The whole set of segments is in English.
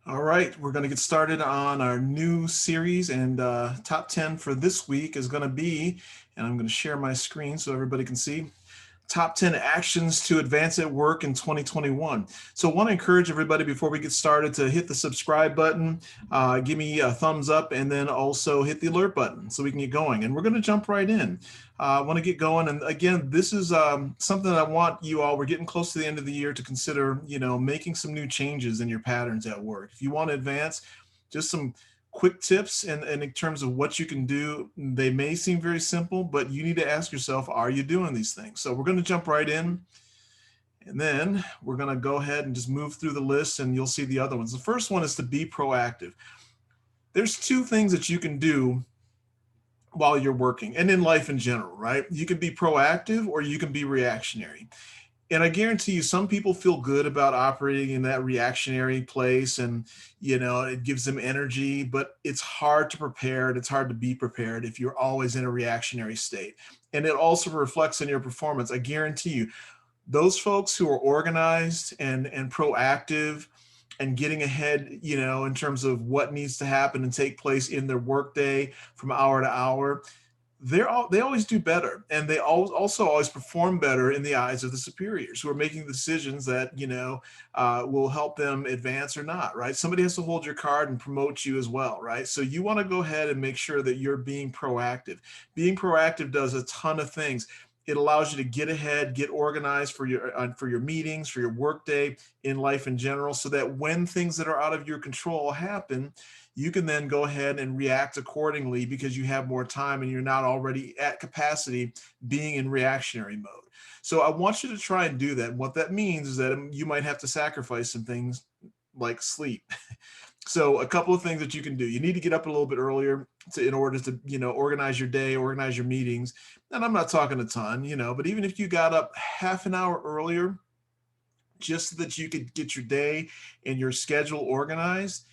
All right, we're going to get started on our new series, and top 10 for this week is going to be, and I'm going to share my screen so everybody can see, top 10 actions to advance at work in 2021. So I want to encourage everybody before we get started to hit the subscribe button, give me a thumbs up, and then also hit the alert button so we can get going. And we're going to jump right in. I want to get going. And again, this is something that I want you all, we're getting close to the end of the year, to consider, making some new changes in your patterns at work. If you want to advance, just some quick tips and in terms of what you can do. They may seem very simple, but you need to ask yourself, are you doing these things? So we're going to jump right in, and then we're going to go ahead and just move through the list, and you'll see the other ones. The first one is to be proactive. There's two things that you can do while you're working and in life in general, right? You can be proactive or you can be reactionary. And I guarantee you, some people feel good about operating in that reactionary place, and it gives them energy, but it's hard to prepare and it's hard to be prepared if you're always in a reactionary state. And it also reflects in your performance. I guarantee you, those folks who are organized and proactive and getting ahead, in terms of what needs to happen and take place in their workday from hour to hour, they always do better, and they also always perform better in the eyes of the superiors who are making the decisions that will help them advance or not, right? Somebody has to hold your card and promote you as well, right? So you want to go ahead and make sure that you're being proactive. Being proactive does a ton of things. It allows you to get ahead, get organized for your meetings, for your workday, in life in general, so that when things that are out of your control happen, you can then go ahead and react accordingly because you have more time and you're not already at capacity being in reactionary mode. So I want you to try and do that. And what that means is that you might have to sacrifice some things like sleep. So a couple of things that you can do. You need to get up a little bit earlier in order to, organize your day, organize your meetings. And I'm not talking a ton, but even if you got up half an hour earlier, just so that you could get your day and your schedule organized,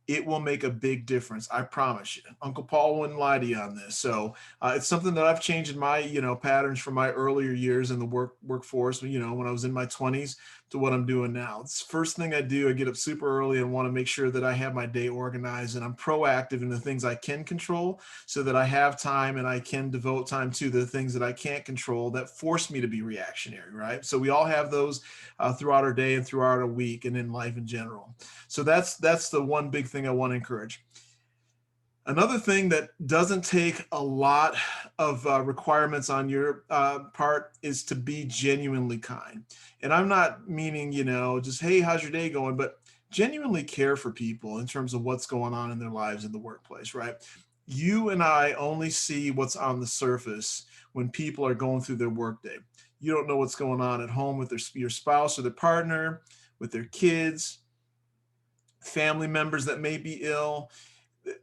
it will make a big difference. I promise you. Uncle Paul wouldn't lie to you on this. So it's something that I've changed in my, patterns from my earlier years in the workforce, when I was in my 20s to what I'm doing now. It's the first thing I do. I get up super early and want to make sure that I have my day organized and I'm proactive in the things I can control so that I have time and I can devote time to the things that I can't control that force me to be reactionary, right? So we all have those throughout our day and throughout our week and in life in general. So that's the one big thing I want to encourage. Another thing that doesn't take a lot of requirements on your part is to be genuinely kind. And I'm not meaning, just, hey, how's your day going? But genuinely care for people in terms of what's going on in their lives in the workplace, right? You and I only see what's on the surface when people are going through their workday. You don't know what's going on at home with your spouse or their partner, with their kids, family members that may be ill.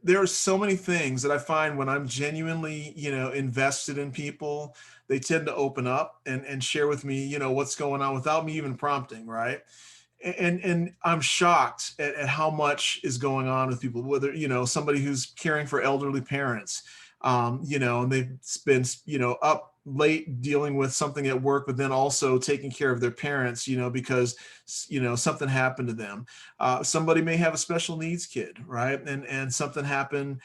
There are so many things that I find when I'm genuinely, invested in people, they tend to open up and share with me, what's going on without me even prompting, right? And I'm shocked at how much is going on with people, whether, somebody who's caring for elderly parents, and they've been, up late dealing with something at work, but then also taking care of their parents, because, something happened to them. Somebody may have a special needs kid, right? And something happened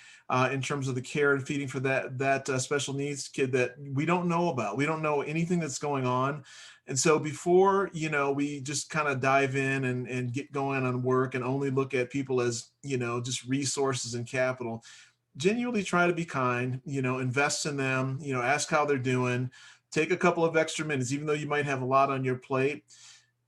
in terms of the care and feeding for that special needs kid that we don't know about. We don't know anything that's going on. And so before, we just kind of dive in and get going on work and only look at people as, just resources and capital, genuinely try to be kind, invest in them, ask how they're doing, take a couple of extra minutes, even though you might have a lot on your plate,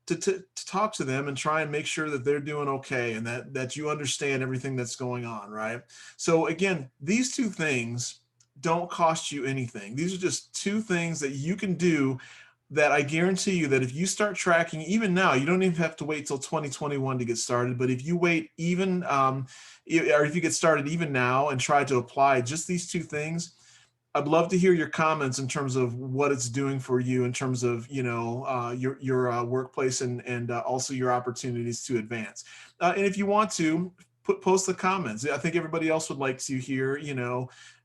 to talk to them and try and make sure that they're doing okay and that you understand everything that's going on, right? So again, these two things don't cost you anything. These are just two things that you can do that I guarantee you that if you start tracking even now, you don't even have to wait till 2021 to get started. But if you wait even, or if you get started even now and try to apply just these two things, I'd love to hear your comments in terms of what it's doing for you in terms of your workplace and also your opportunities to advance. And if you want to post the comments, I think everybody else would like to hear.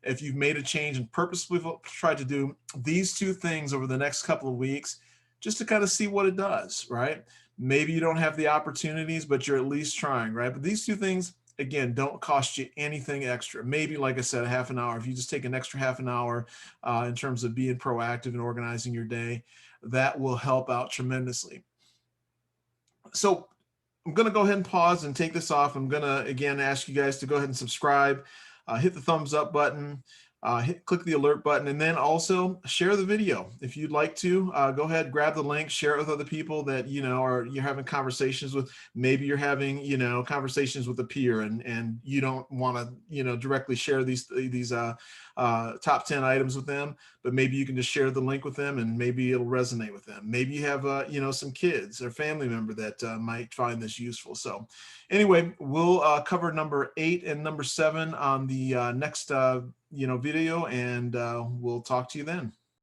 If you've made a change and purposefully tried to do these two things over the next couple of weeks, just to kind of see what it does, right? Maybe you don't have the opportunities, but you're at least trying, right? But these two things, again, don't cost you anything extra. Maybe, like I said, a half an hour. If you just take an extra half an hour in terms of being proactive and organizing your day, that will help out tremendously. So I'm going to go ahead and pause and take this off. I'm going to, again, ask you guys to go ahead and subscribe, hit the thumbs up button, click the alert button, and then also share the video. If you'd like to, go ahead, grab the link, share it with other people that, you're having conversations with. Maybe you're having, conversations with a peer and you don't want to, directly share these top 10 items with them, but maybe you can just share the link with them and maybe it'll resonate with them. Maybe you have, some kids or family member that might find this useful. So anyway, we'll cover number 8 and number 7 on the next, video, and we'll talk to you then.